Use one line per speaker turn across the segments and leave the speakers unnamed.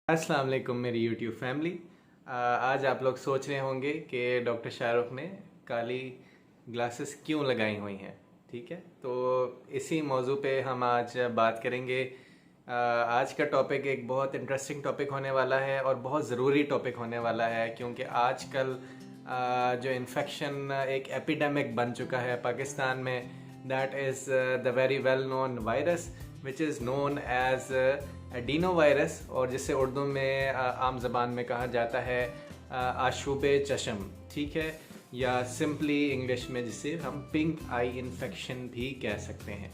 अस्सलाम वालेकुम मेरी YouTube फैमिली। आज आप लोग सोच रहे होंगे कि डॉक्टर शाहरुख ने काली ग्लासेस क्यों लगाई हुई हैं। ठीक है, तो इसी मौजू पे हम आज बात करेंगे। आज का टॉपिक एक बहुत इंटरेस्टिंग टॉपिक होने वाला है और बहुत ज़रूरी टॉपिक होने वाला है, क्योंकि आजकल जो इन्फेक्शन एक एपिडेमिक बन चुका है पाकिस्तान में, that is the very well known virus which is known as adenovirus, और जिसे उर्दू में आम ज़बान में कहा जाता है आशूब चशम। ठीक है, या सिंपली इंग्लिश में जिसे हम पिंक आई इन्फेक्शन भी कह सकते हैं।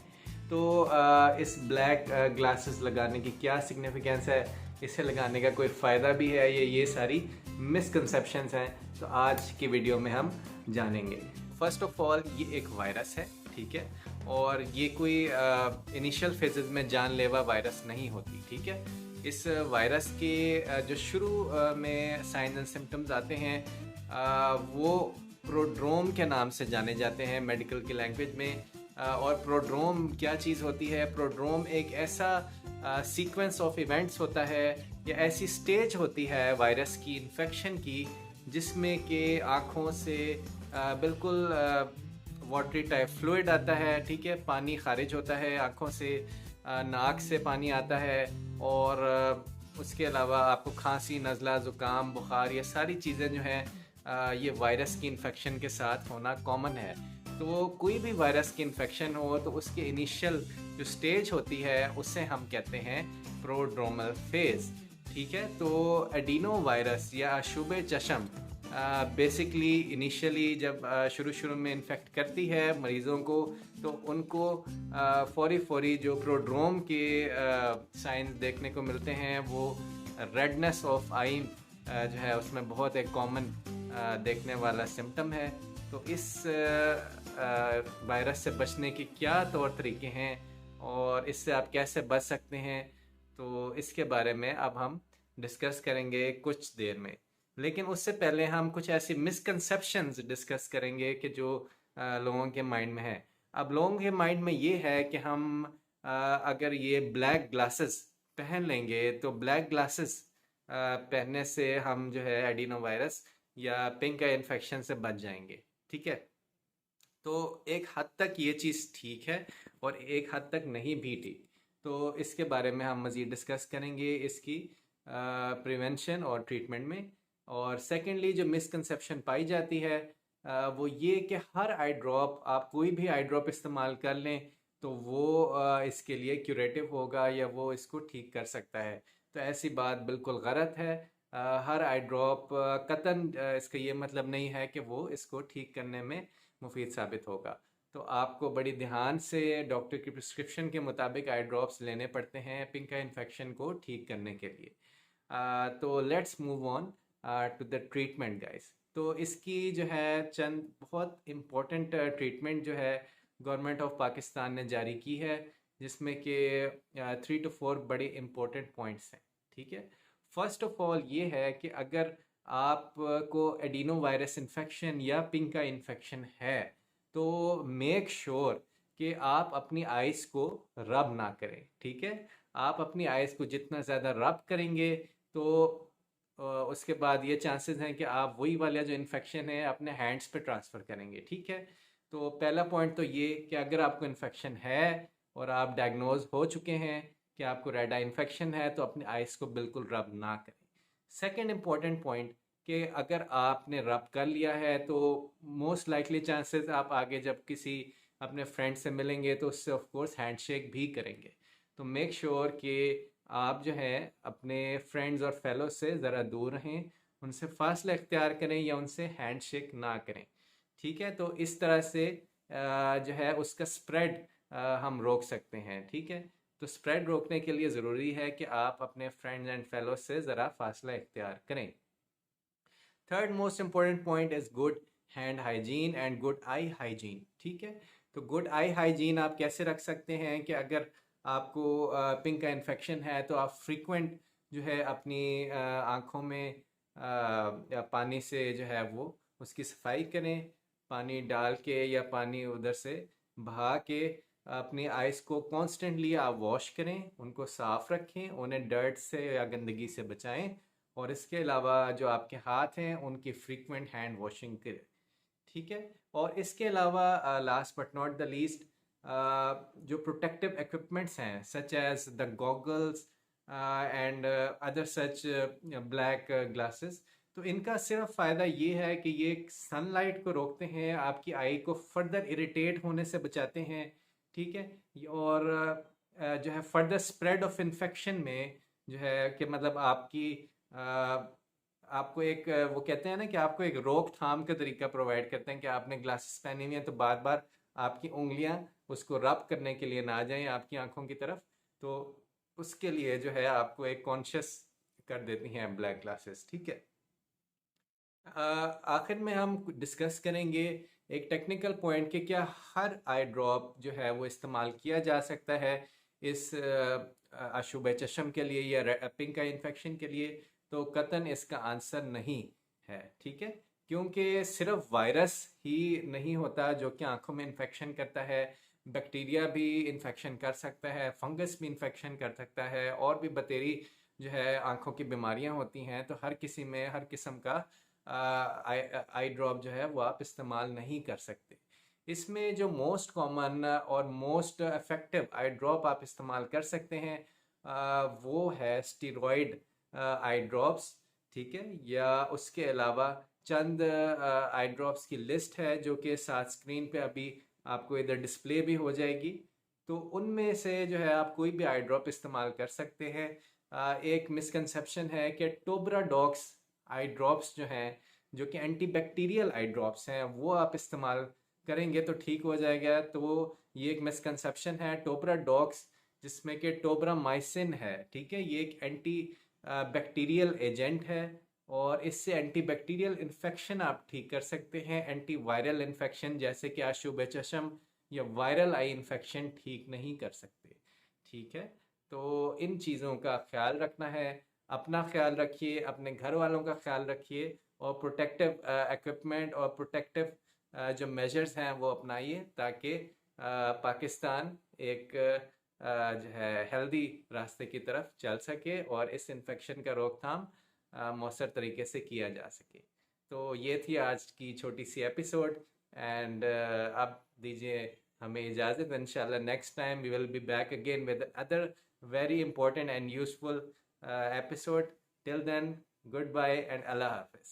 तो इस ब्लैक ग्लासेस लगाने की क्या सिग्निफिकेंस है, इसे लगाने का कोई फ़ायदा भी है, ये सारी मिसकंसेप्शंस हैं। तो आज की वीडियो में हम जानेंगे। फर्स्ट ऑफ ऑल, ये एक वायरस है, ठीक है, और ये कोई इनिशियल फेजेस में जानलेवा वायरस नहीं होती। ठीक है, इस वायरस के जो शुरू में साइंस एंड सिम्टम्स आते हैं वो प्रोड्रोम के नाम से जाने जाते हैं मेडिकल की लैंग्वेज में। और प्रोड्रोम क्या चीज़ होती है? प्रोड्रोम एक ऐसा सीक्वेंस ऑफ इवेंट्स होता है या ऐसी स्टेज होती है वायरस की इन्फेक्शन की, जिसमें कि आँखों से बिल्कुल वाटरी टाइप फ्लूइड आता है। ठीक है, पानी खारिज होता है आँखों से, नाक से पानी आता है, और उसके अलावा आपको खांसी, नज़ला, ज़ुकाम, बुखार, ये सारी चीज़ें जो हैं ये वायरस की इन्फेक्शन के साथ होना कॉमन है। तो कोई भी वायरस की इन्फेक्शन हो तो उसकी इनिशियल जो स्टेज होती है उसे हम कहते हैं प्रोड्रोमल फेज़। ठीक है, तो एडिनो वायरस या अशुभ चशम बेसिकली इनिशियली जब शुरू में इन्फेक्ट करती है मरीज़ों को, तो उनको फौरी जो प्रोड्रोम के साइंस देखने को मिलते हैं वो रेडनेस ऑफ आई जो है उसमें बहुत एक कॉमन देखने वाला सिम्टम है। तो इस वायरस से बचने के क्या तौर तरीके हैं और इससे आप कैसे बच सकते हैं, तो इसके बारे में अब हम डिस्कस करेंगे कुछ देर में। लेकिन उससे पहले हम कुछ ऐसी मिसकंसेप्शंस डिस्कस करेंगे कि जो लोगों के माइंड में है। अब लोगों के माइंड में ये है कि हम अगर ये ब्लैक ग्लासेस पहन लेंगे तो ब्लैक ग्लासेस पहनने से हम जो है एडिनो वायरस या पिंक आई इन्फेक्शन से बच जाएंगे। ठीक है, तो एक हद तक ये चीज़ ठीक है और एक हद तक नहीं भी ठीक। तो इसके बारे में हम मज़ीद डिस्कस करेंगे इसकी प्रिवेंशन और ट्रीटमेंट में। और सेकेंडली जो मिसकंसेप्शन पाई जाती है वो ये कि हर आई ड्रॉप, आप कोई भी आई ड्रॉप इस्तेमाल कर लें तो वो इसके लिए क्यूरेटिव होगा या वो इसको ठीक कर सकता है। तो ऐसी बात बिल्कुल गलत है। हर आई ड्रॉप कतन इसका ये मतलब नहीं है कि वो इसको ठीक करने में मुफीद साबित होगा। तो आपको बड़ी ध्यान से डॉक्टर की प्रिस्क्रिप्शन के मुताबिक आई ड्रॉप्स लेने पड़ते हैं पिंक आई इन्फेक्शन को ठीक करने के लिए। तो let's move on to the treatment guys. तो इसकी जो है चंद बहुत इम्पोर्टेंट ट्रीटमेंट जो है गवर्नमेंट ऑफ पाकिस्तान ने जारी की है, जिसमें कि 3 to 4 बड़े इम्पोर्टेंट पॉइंट्स हैं। ठीक है, फर्स्ट ऑफ ऑल ये है कि अगर आपको एडिनो वायरस इन्फेक्शन या पिंक का इन्फेक्शन है तो मेक श्योर कि आप अपनी आइज़ को रब ना करें। ठीक है, आप अपनी आइज़ को जितना ज़्यादा रब करेंगे तो उसके बाद ये चांसेस हैं कि आप वही वाला जो इन्फेक्शन है अपने हैंड्स पे ट्रांसफ़र करेंगे। ठीक है, तो पहला पॉइंट तो ये कि अगर आपको इन्फेक्शन है और आप डायग्नोज हो चुके हैं कि आपको रेड आई इन्फेक्शन है तो अपने आइज़ को बिल्कुल रब ना करें। सेकेंड इम्पॉर्टेंट पॉइंट कि अगर आपने रब कर लिया है तो मोस्ट लाइकली चांसेस आप आगे जब किसी अपने फ्रेंड से मिलेंगे तो उससे ऑफ कोर्स हैंडशेक भी करेंगे। तो मेक श्योर कि आप जो है अपने फ्रेंड्स और फेलो से ज़रा दूर रहें, उनसे फासला इख्तियार करें या उनसे हैंडशेक ना करें। ठीक है, तो इस तरह से जो है उसका स्प्रेड हम रोक सकते हैं। ठीक है, तो स्प्रेड रोकने के लिए ज़रूरी है कि आप अपने फ्रेंड्स एंड फेलो से ज़रा फासला इख्तियार करें। Third most important point is good hand hygiene and good I hygiene. ठीक है, तो गुड आई हाइजीन आप कैसे रख सकते हैं कि अगर आपको पिंक का इन्फेक्शन है तो आप फ्रीक्वेंट जो है अपनी आँखों में या पानी से जो है वो उसकी सफाई करें, पानी डाल के या पानी उधर से बहा के अपनी आइज़ को कॉन्स्टेंटली आप वॉश करें, उनको साफ़ रखें, उन्हें डर्ट से या गंदगी से बचाएं। और इसके अलावा जो आपके हाथ हैं उनकी फ्रीक्वेंट हैंड वॉशिंग करें। ठीक है। और इसके अलावा last but not the least, जो प्रोटेक्टिव इक्विपमेंट्स हैं such as the goggles and other such black glasses, तो इनका सिर्फ फ़ायदा ये है कि ये सनलाइट को रोकते हैं, आपकी आई को फर्दर इरिटेट होने से बचाते हैं। ठीक है। और जो है फर्दर स्प्रेड ऑफ इन्फेक्शन में जो है कि मतलब आपको एक वो कहते हैं ना कि आपको एक रोकथाम का तरीका प्रोवाइड करते हैं कि आपने ग्लासेस पहनी हुई हैं तो बार बार आपकी उंगलियां उसको रब करने के लिए ना जाएं आपकी आंखों की तरफ। तो उसके लिए जो है आपको एक कॉन्शियस कर देती हैं ब्लैक ग्लासेस। ठीक है। आखिर में हम डिस्कस करेंगे एक टेक्निकल पॉइंट कि क्या हर आई ड्रॉप जो है वो इस्तेमाल किया जा सकता है इस अशुभ चश्म के लिए या पिंक आई इन्फेक्शन के लिए। तो कतन इसका आंसर नहीं है। ठीक है। क्योंकि सिर्फ वायरस ही नहीं होता जो कि आंखों में इन्फेक्शन करता है, बैक्टीरिया भी इन्फेक्शन कर सकता है, फंगस भी इन्फेक्शन कर सकता है, और भी बतेरी जो है आंखों की बीमारियां होती हैं। तो हर किसी में हर किस्म का आई ड्रॉप जो है वो आप इस्तेमाल नहीं कर सकते। इसमें जो मोस्ट कॉमन और मोस्ट इफेक्टिव आई ड्रॉप आप इस्तेमाल कर सकते हैं वो है स्टीरॉयड आई ड्रॉप्स। ठीक है। या उसके अलावा चंद आई ड्रॉप्स की लिस्ट है जो कि साथ स्क्रीन पे अभी आपको इधर डिस्प्ले भी हो जाएगी। तो उनमें से जो है आप कोई भी आई ड्रॉप इस्तेमाल कर सकते हैं। एक मिसकंसेप्शन है कि टोब्रा डॉक्स आई ड्रॉप्स जो हैं, जो कि एंटी बैक्टीरियल आई ड्रॉप्स हैं, वो आप इस्तेमाल करेंगे तो ठीक हो जाएगा। तो ये एक मिसकंसेप्शन है। टोब्रा डॉक्स जिसमें कि टोब्रामाइसिन है, ठीक है, ये एक एंटी बैक्टीरियल एजेंट है और इससे एंटी बैक्टीरियल इन्फेक्शन आप ठीक कर सकते हैं। एंटी वायरल इन्फेक्शन जैसे कि आशुब चश्म या वायरल आई इन्फेक्शन ठीक नहीं कर सकते। ठीक है। तो इन चीज़ों का ख्याल रखना है। अपना ख्याल रखिए, अपने घर वालों का ख्याल रखिए, और प्रोटेक्टिव इक्विपमेंट और प्रोटेक्टिव जो मेजर्स हैं वो अपनाइए ताकि पाकिस्तान एक जो है हेल्दी रास्ते की तरफ चल सके और इस इन्फेक्शन का रोकथाम मौसर तरीके से किया जा सके। तो ये थी आज की छोटी सी एपिसोड। एंड अब दीजिए हमें इजाज़त। इंशाल्लाह next time we will be back again with other very important and useful episode. Till then, goodbye and Allah Hafiz.